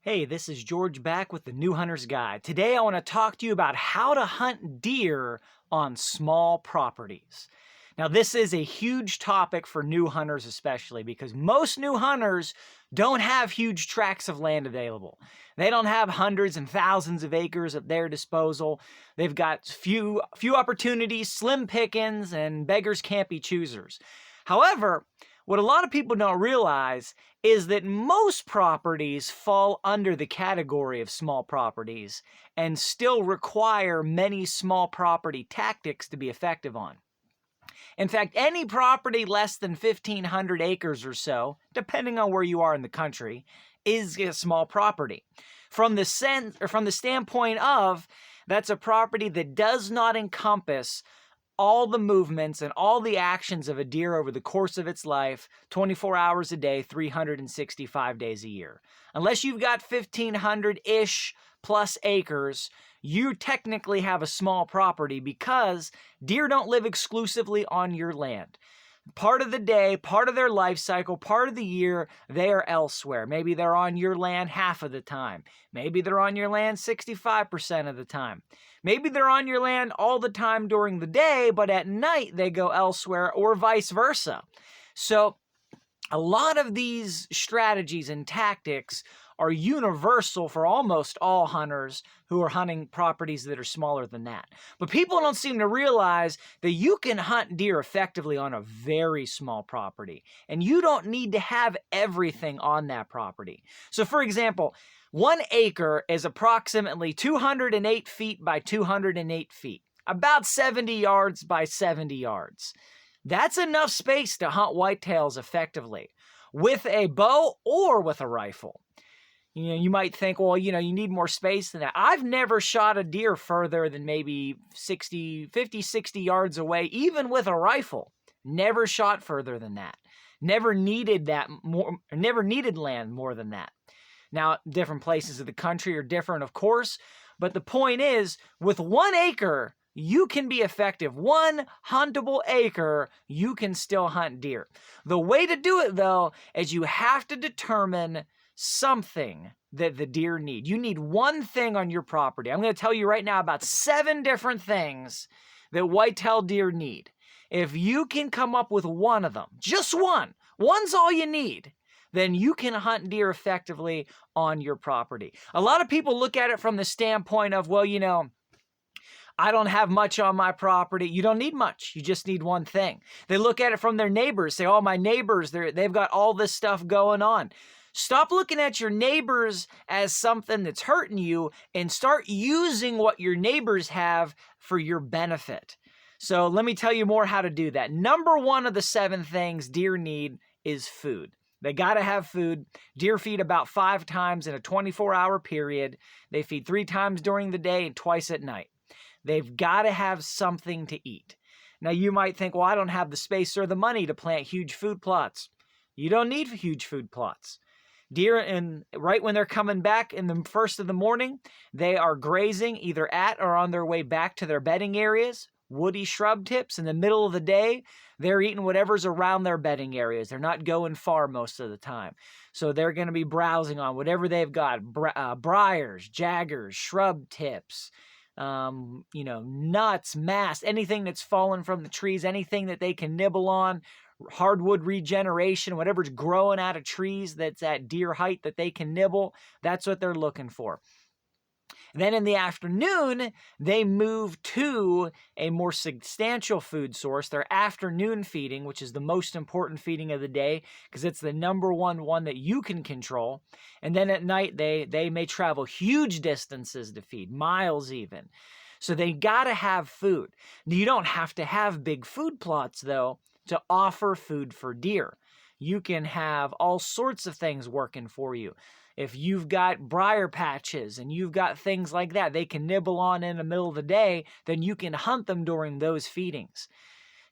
Hey, this is George back with the New Hunter's Guide. Today I want to talk to you about how to hunt deer on small properties. Now, this is a huge topic for new hunters especially because most new hunters don't have huge tracts of land available. They don't have hundreds and thousands of acres at their disposal. They've got few opportunities, slim pickings, and beggars can't be choosers. However, what a lot of people don't realize is that most properties fall under the category of small properties and still require many small property tactics to be effective on. In fact, any property less than 1,500 acres or so, depending on where you are in the country, is a small property. From the standpoint of, that's a property that does not encompass all the movements and all the actions of a deer over the course of its life, 24 hours a day, 365 days a year. Unless you've got 1,500-ish plus acres, you technically have a small property because deer don't live exclusively on your land. Part of the day, part of their life cycle, part of the year, they are elsewhere. Maybe they're on your land half of the time. Maybe they're on your land 65% of the time. Maybe they're on your land all the time during the day, but at night they go elsewhere, or vice versa. So a lot of these strategies and tactics are universal for almost all hunters who are hunting properties that are smaller than that. But people don't seem to realize that you can hunt deer effectively on a very small property, and you don't need to have everything on that property. So for example, 1 acre is approximately 208 feet by 208 feet, about 70 yards by 70 yards. That's enough space to hunt whitetails effectively with a bow or with a rifle. You might think, well, you need more space than that. I've never shot a deer further than maybe 50, 60 yards away, even with a rifle. Never shot further than that. Never needed land more than that. Now, different places of the country are different, of course, but the point is, with 1 acre, you can be effective. 1 huntable acre, you can still hunt deer. The way to do it, though, is you have to determine something that the deer need. You need one thing on your property. I'm going to tell you right now about 7 different things that whitetail deer need. If you can come up with one of them, just one's all you need, then you can hunt deer effectively on your property. A lot of people look at it from the standpoint of, well, I don't have much on my property. You don't need much. You just need one thing. They look at it from their neighbors, say, oh, my neighbors, they've got all this stuff going on. Stop looking at your neighbors as something that's hurting you and start using what your neighbors have for your benefit. So let me tell you more how to do that. Number 1 of the 7 things deer need is food. They got to have food. Deer feed about 5 times in a 24-hour period. They feed 3 times during the day and twice at night. They've got to have something to eat. Now you might think, well, I don't have the space or the money to plant huge food plots. You don't need huge food plots. Deer, right when they're coming back in the first of the morning, they are grazing either at or on their way back to their bedding areas, woody shrub tips. In the middle of the day, they're eating whatever's around their bedding areas. They're not going far most of the time. So they're going to be browsing on whatever they've got, briars, jaggers, shrub tips, nuts, mast, anything that's fallen from the trees, anything that they can nibble on, hardwood regeneration, whatever's growing out of trees that's at deer height that they can nibble, that's what they're looking for. Then in the afternoon, they move to a more substantial food source, their afternoon feeding, which is the most important feeding of the day because it's the number one that you can control. And then at night, they may travel huge distances to feed, miles even. So they got to have food. You don't have to have big food plots, though, to offer food for deer. You can have all sorts of things working for you. If you've got briar patches and you've got things like that they can nibble on in the middle of the day, then you can hunt them during those feedings.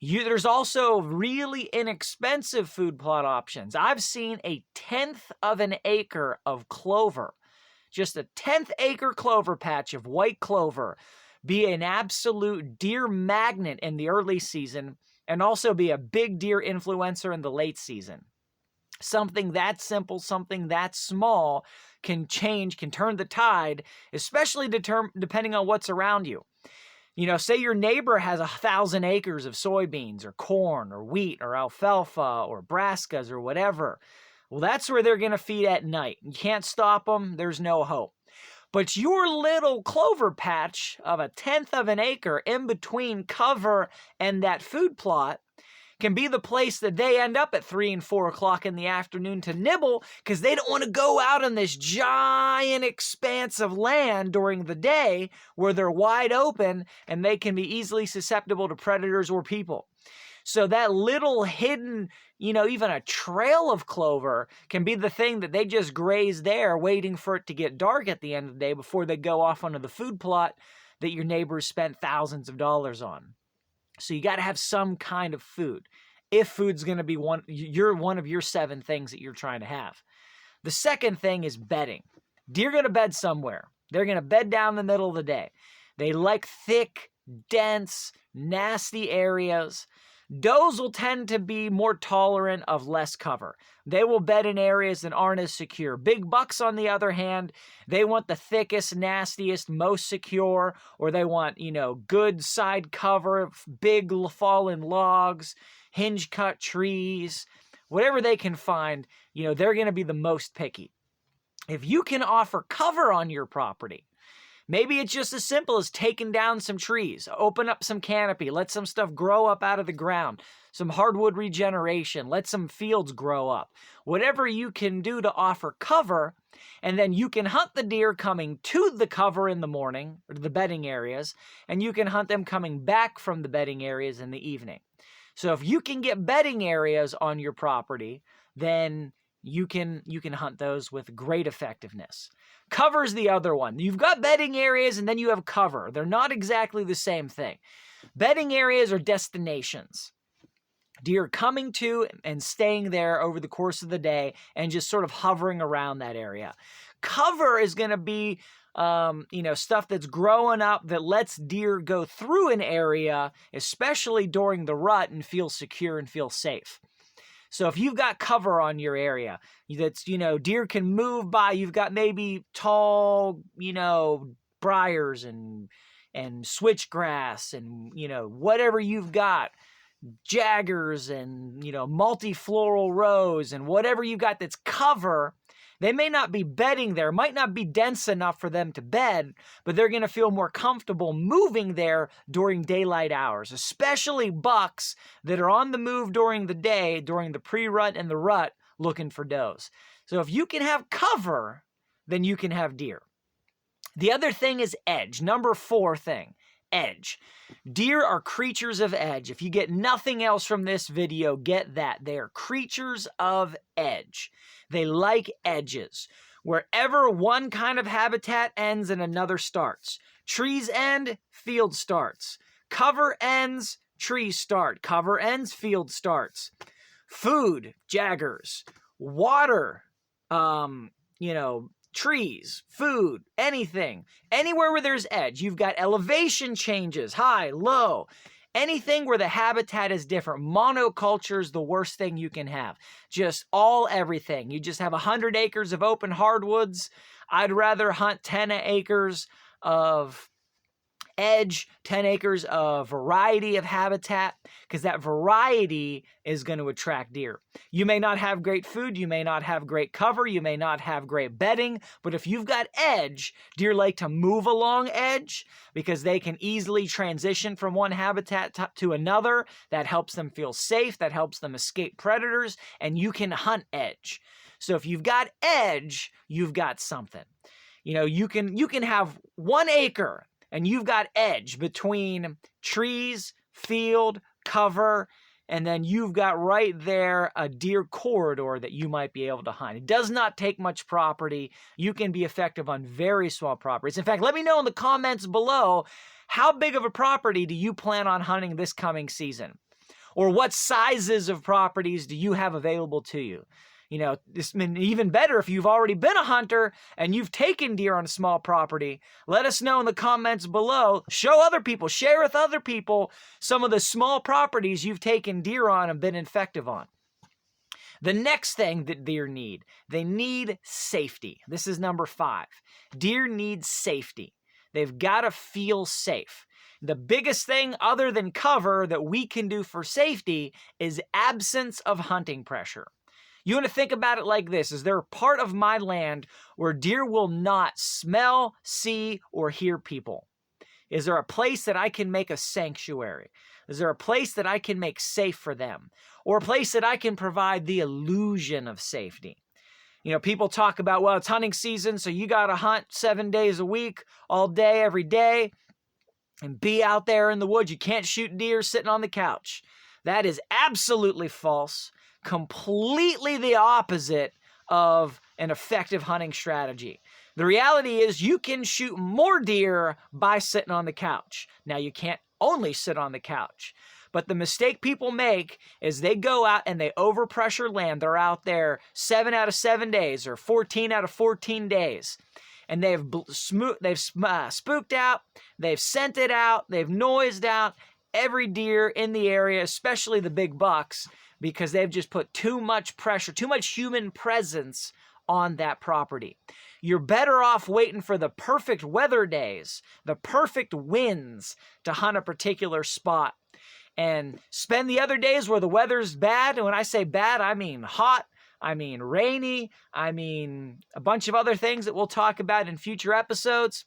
There's also really inexpensive food plot options. I've seen a 1/10 of an acre of clover, just a 1/10 acre clover patch of white clover, be an absolute deer magnet in the early season and also be a big deer influencer in the late season. Something that simple, something that small can turn the tide, especially depending on what's around you. You know, say your neighbor has 1,000 acres of soybeans or corn or wheat or alfalfa or brassicas or whatever. Well, that's where they're going to feed at night. You can't stop them. There's no hope. But your little clover patch of 1/10 of an acre in between cover and that food plot can be the place that they end up at 3 and 4 o'clock in the afternoon to nibble, because they don't want to go out on this giant expanse of land during the day where they're wide open and they can be easily susceptible to predators or people. So that little hidden, even a trail of clover can be the thing that they just graze there, waiting for it to get dark at the end of the day before they go off onto the food plot that your neighbors spent thousands of dollars on. So you got to have some kind of food. If food's going to be one of your 7 things that you're trying to have. The second thing is bedding. Deer are going to bed somewhere. They're going to bed down the middle of the day. They like thick, dense, nasty areas. Does will tend to be more tolerant of less cover. They will bed in areas that aren't as secure. Big bucks, on the other hand, they want the thickest, nastiest, most secure, or they want, good side cover, big fallen logs, hinge cut trees, whatever they can find, they're going to be the most picky. If you can offer cover on your property, maybe it's just as simple as taking down some trees, open up some canopy, let some stuff grow up out of the ground, some hardwood regeneration, let some fields grow up. Whatever you can do to offer cover, and then you can hunt the deer coming to the cover in the morning, or the bedding areas, and you can hunt them coming back from the bedding areas in the evening. So if you can get bedding areas on your property, then you can hunt those with great effectiveness. Cover's the other one. You've got bedding areas and then you have cover. They're not exactly the same thing. Bedding areas are destinations. Deer coming to and staying there over the course of the day and just sort of hovering around that area. Cover is going to be stuff that's growing up that lets deer go through an area, especially during the rut, and feel secure and feel safe. So if you've got cover on your area that's, deer can move by, you've got maybe tall, briars and switchgrass and, whatever you've got, jaggers and, multifloral rose and whatever you've got that's cover. They may not be bedding there, might not be dense enough for them to bed, but they're going to feel more comfortable moving there during daylight hours, especially bucks that are on the move during the day, during the pre-rut and the rut, looking for does. So if you can have cover, then you can have deer. The other thing is edge. Number 4 thing, edge. Deer are creatures of edge. If you get nothing else from this video, get that. They are creatures of edge. They like edges. Wherever one kind of habitat ends and another starts. Trees end, field starts. Cover ends, trees start. Cover ends, field starts. Food, jaggers. Water, trees, food, anything. Anywhere where there's edge. You've got elevation changes, high, low. Anything where the habitat is different. Monoculture is the worst thing you can have. Just everything. You just have 100 acres of open hardwoods. I'd rather hunt 10 acres of edge, 10 acres of variety of habitat, because that variety is going to attract deer. You may not have great food, you may not have great cover, you may not have great bedding, but if you've got edge, deer like to move along edge because they can easily transition from one habitat to another. That helps them feel safe, that helps them escape predators, and you can hunt edge. So if you've got edge, you've got something. You can have 1 acre and you've got edge between trees, field, cover, and then you've got right there a deer corridor that you might be able to hunt. It does not take much property. You can be effective on very small properties. In fact, let me know in the comments below, how big of a property do you plan on hunting this coming season? Or what sizes of properties do you have available to you? It's been even better if you've already been a hunter and you've taken deer on a small property. Let us know in the comments below. Show other people, share with other people some of the small properties you've taken deer on and been effective on. The next thing that deer need, they need safety. This is number 5. Deer need safety. They've got to feel safe. The biggest thing other than cover that we can do for safety is absence of hunting pressure. You want to think about it like this. Is there a part of my land where deer will not smell, see, or hear people? Is there a place that I can make a sanctuary? Is there a place that I can make safe for them? Or a place that I can provide the illusion of safety? You know, people talk about, well, it's hunting season, so you got to hunt 7 days a week, all day, every day, and be out there in the woods. You can't shoot deer sitting on the couch. That is absolutely false. Completely the opposite of an effective hunting strategy. The reality is you can shoot more deer by sitting on the couch. Now, you can't only sit on the couch. But the mistake people make is they go out and they overpressure land. They're out there 7 out of 7 days or 14 out of 14 days. And they've spooked out, they've scented out, they've noised out every deer in the area, especially the big bucks, because they've just put too much pressure, too much human presence on that property. You're better off waiting for the perfect weather days, the perfect winds to hunt a particular spot, and spend the other days where the weather's bad. And when I say bad, I mean hot, I mean rainy, I mean a bunch of other things that we'll talk about in future episodes.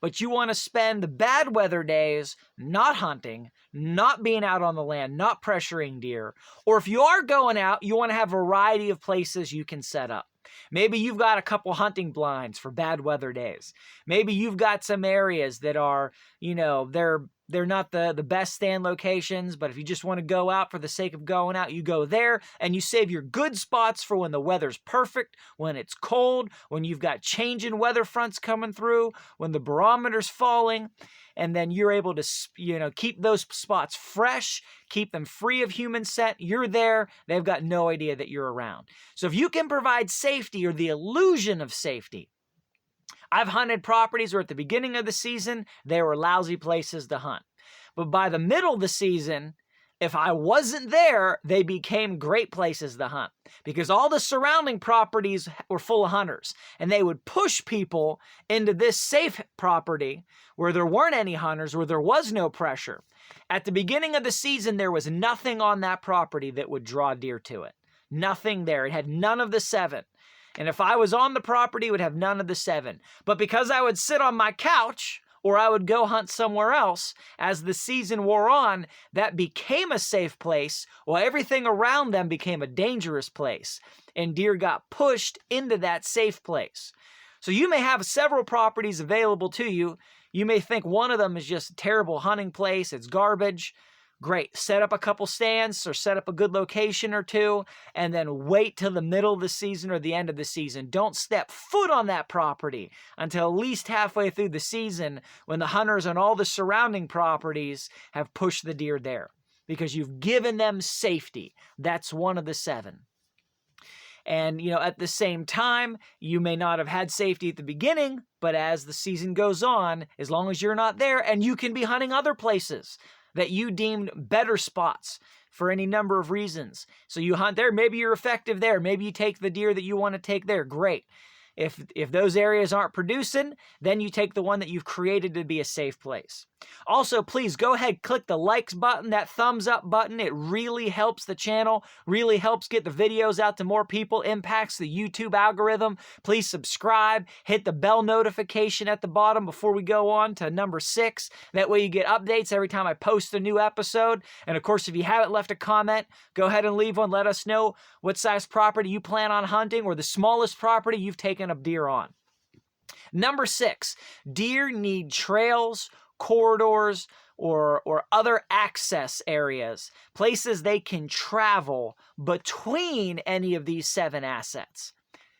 But you want to spend the bad weather days not hunting, not being out on the land, not pressuring deer. Or if you are going out, you want to have a variety of places you can set up. Maybe you've got a couple hunting blinds for bad weather days. Maybe you've got some areas that are, you know, they're not the best stand locations, but if you just want to go out for the sake of going out, you go there and you save your good spots for when the weather's perfect, when it's cold, when you've got changing weather fronts coming through, when the barometer's falling, and then you're able to, you know, keep those spots fresh, keep them free of human scent. You're there. They've got no idea that you're around. So if you can provide safety or the illusion of safety, I've hunted properties where at the beginning of the season, they were lousy places to hunt. But by the middle of the season, if I wasn't there, they became great places to hunt because all the surrounding properties were full of hunters, and they would push people into this safe property where there weren't any hunters, where there was no pressure. At the beginning of the season, there was nothing on that property that would draw deer to it. Nothing there. It had none of the 7. And if I was on the property, it would have none of the 7. But because I would sit on my couch or I would go hunt somewhere else, as the season wore on, that became a safe place, while everything around them became a dangerous place, and deer got pushed into that safe place. So you may have several properties available to you. You may think one of them is just a terrible hunting place, it's garbage. Great. Set up a couple stands or set up a good location or two, and then wait till the middle of the season or the end of the season. Don't step foot on that property until at least halfway through the season when the hunters on all the surrounding properties have pushed the deer there because you've given them safety. That's one of the 7. And, you know, at the same time, you may not have had safety at the beginning, but as the season goes on, as long as you're not there, and you can be hunting other places that you deemed better spots for any number of reasons. So you hunt there, maybe you're effective there, maybe you take the deer that you want to take there, great. If those areas aren't producing, then you take the one that you've created to be a safe place. Also, please go ahead, click the likes button, that thumbs up button. It really helps the channel, really helps get the videos out to more people, impacts the YouTube algorithm. Please subscribe, hit the bell notification at the bottom before we go on to number 6. That way you get updates every time I post a new episode. And of course, if you haven't left a comment, go ahead and leave one. Let us know what size property you plan on hunting or the smallest property you've taken a deer on. Number 6, deer need trails, corridors, or other access areas, places they can travel between any of these 7 assets.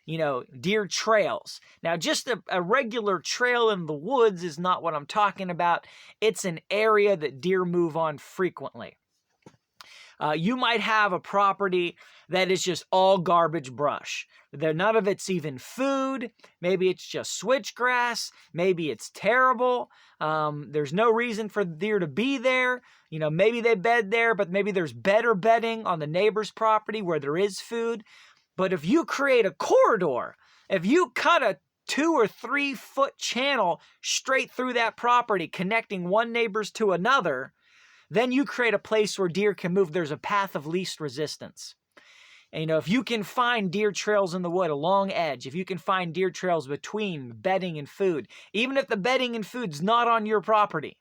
You know, deer trails. Now, just a regular trail in the woods is not what I'm talking about. It's an area that deer move on frequently. You might have a property that is just all garbage brush. None of it's even food. Maybe it's just switchgrass. Maybe it's terrible. There's no reason for the deer to be there. Maybe they bed there, but maybe there's better bedding on the neighbor's property where there is food. But if you create a corridor, if you cut a 2 or 3 foot channel straight through that property, connecting one neighbor's to another, then you create a place where deer can move. There's a path of least resistance. And if you can find deer trails in the wood along edge, if you can find deer trails between bedding and food, even if the bedding and food's not on your property,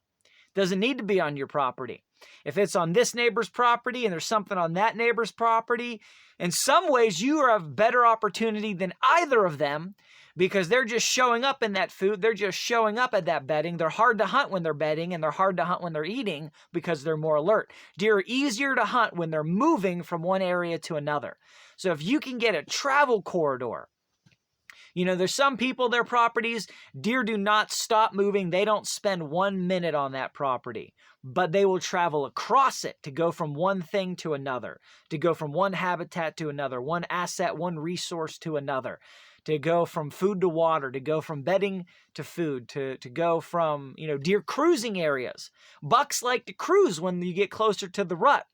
doesn't need to be on your property. If it's on this neighbor's property and there's something on that neighbor's property, in some ways you have better opportunity than either of them, because they're just showing up in that food. They're just showing up at that bedding. They're hard to hunt when they're bedding, and they're hard to hunt when they're eating because they're more alert. Deer are easier to hunt when they're moving from one area to another. So if you can get a travel corridor, there's some people, their properties, deer do not stop moving. They don't spend 1 minute on that property, but they will travel across it to go from one thing to another, to go from one habitat to another, one asset, one resource to another, to go from food to water, to go from bedding to food, to go from, deer cruising areas. Bucks like to cruise when you get closer to the rut.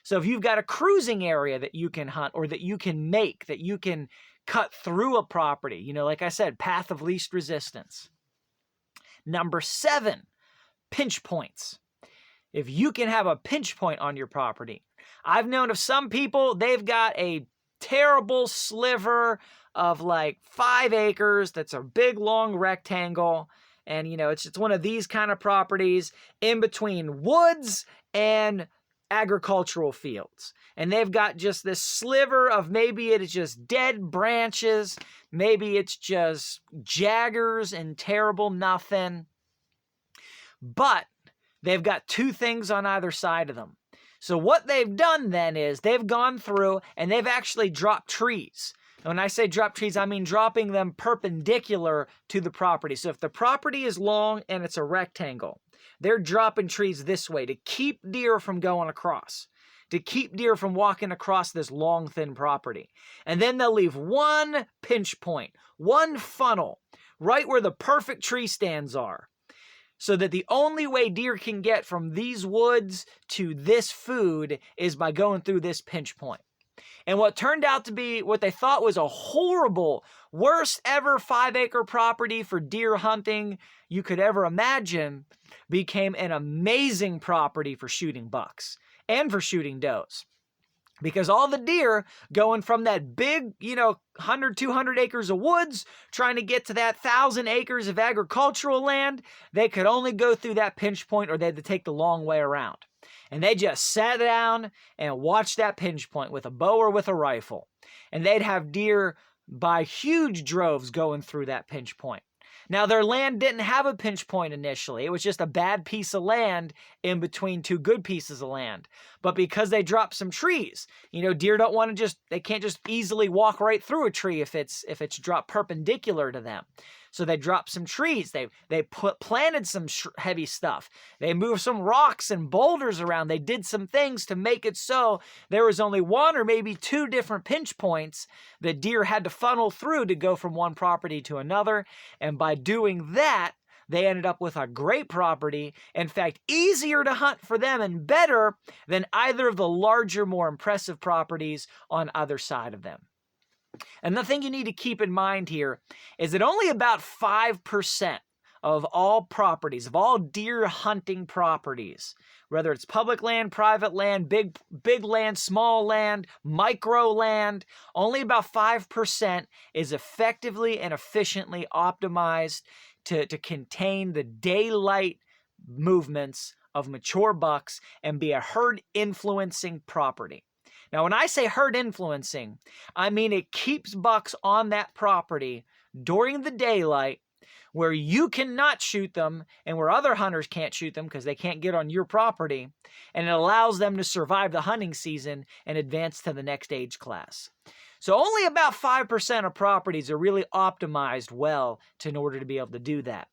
So if you've got a cruising area that you can hunt or that you can make, that you can cut through a property, like I said, path of least resistance. Number 7, pinch points. If you can have a pinch point on your property. I've known of some people, they've got a terrible sliver of like 5 acres that's a big long rectangle, and it's one of these kind of properties in between woods and agricultural fields, and they've got just this sliver of, maybe it is just dead branches, maybe it's just jaggers and terrible nothing, but they've got 2 things on either side of them. So what they've done then is they've gone through and they've actually dropped trees. And when I say drop trees, I mean dropping them perpendicular to the property. So if the property is long and it's a rectangle, they're dropping trees this way to keep deer from going across, to keep deer from walking across this long, thin property. And then they'll leave one pinch point, one funnel, right where the perfect tree stands are, so that the only way deer can get from these woods to this food is by going through this pinch point. And what turned out to be what they thought was a horrible, worst ever 5-acre property for deer hunting you could ever imagine became an amazing property for shooting bucks and for shooting does. Because all the deer going from that big, 100, 200 acres of woods, trying to get to that 1,000 acres of agricultural land, they could only go through that pinch point, or they had to take the long way around. And they just sat down and watched that pinch point with a bow or with a rifle. And they'd have deer by huge droves going through that pinch point. Now, their land didn't have a pinch point initially. It was just a bad piece of land in between 2 good pieces of land. But because they dropped some trees, deer don't want to they can't just easily walk right through a tree if it's dropped perpendicular to them. So they dropped some trees. They planted some heavy stuff. They moved some rocks and boulders around. They did some things to make it so there was only 1 or maybe 2 different pinch points that deer had to funnel through to go from one property to another. And by doing that, they ended up with a great property. In fact, easier to hunt for them and better than either of the larger, more impressive properties on either side of them. And the thing you need to keep in mind here is that only about 5% of all properties, of all deer hunting properties, whether it's public land, private land, big land, small land, micro land, only about 5% is effectively and efficiently optimized to contain the daylight movements of mature bucks and be a herd influencing property. Now, when I say herd influencing, I mean it keeps bucks on that property during the daylight where you cannot shoot them and where other hunters can't shoot them because they can't get on your property, and it allows them to survive the hunting season and advance to the next age class. So only about 5% of properties are really optimized well in order to be able to do that.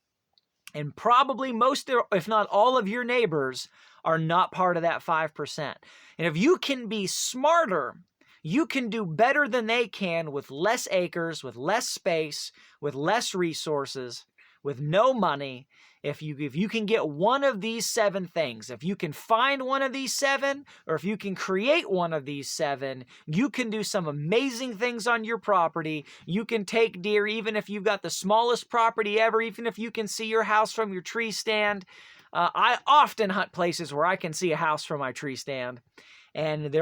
And probably most, if not all of your neighbors are not part of that 5%. And if you can be smarter, you can do better than they can with less acres, with less space, with less resources, with no money. If you can get one of these 7 things, if you can find one of these 7, or if you can create one of these 7, you can do some amazing things on your property. You can take deer even if you've got the smallest property ever, even if you can see your house from your tree stand. I often hunt places where I can see a house from my tree stand. And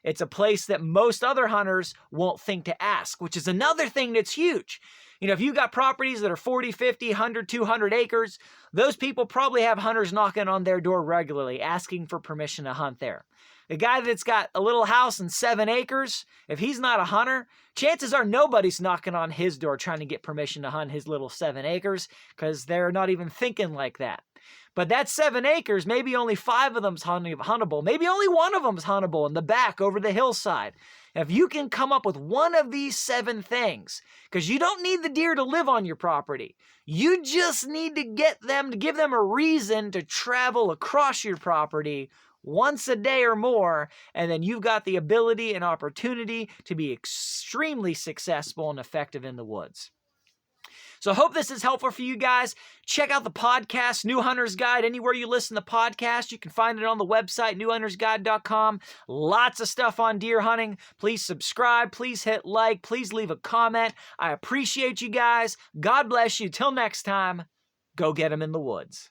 it's a place that most other hunters won't think to ask, which is another thing that's huge. You know, if you got properties that are 40, 50, 100, 200 acres, those people probably have hunters knocking on their door regularly, asking for permission to hunt there. The guy that's got a little house and 7 acres, if he's not a hunter, chances are nobody's knocking on his door trying to get permission to hunt his little 7 acres, because they're not even thinking like that. But that 7 acres, maybe only 5 of them's huntable. Maybe only 1 of them's huntable in the back over the hillside. If you can come up with one of these 7 things, because you don't need the deer to live on your property. You just need to give them a reason to travel across your property once a day or more, and then you've got the ability and opportunity to be extremely successful and effective in the woods. So I hope this is helpful for you guys. Check out the podcast, New Hunter's Guide, anywhere you listen to podcasts. You can find it on the website, newhuntersguide.com. Lots of stuff on deer hunting. Please subscribe. Please hit like. Please leave a comment. I appreciate you guys. God bless you. Till next time, go get them in the woods.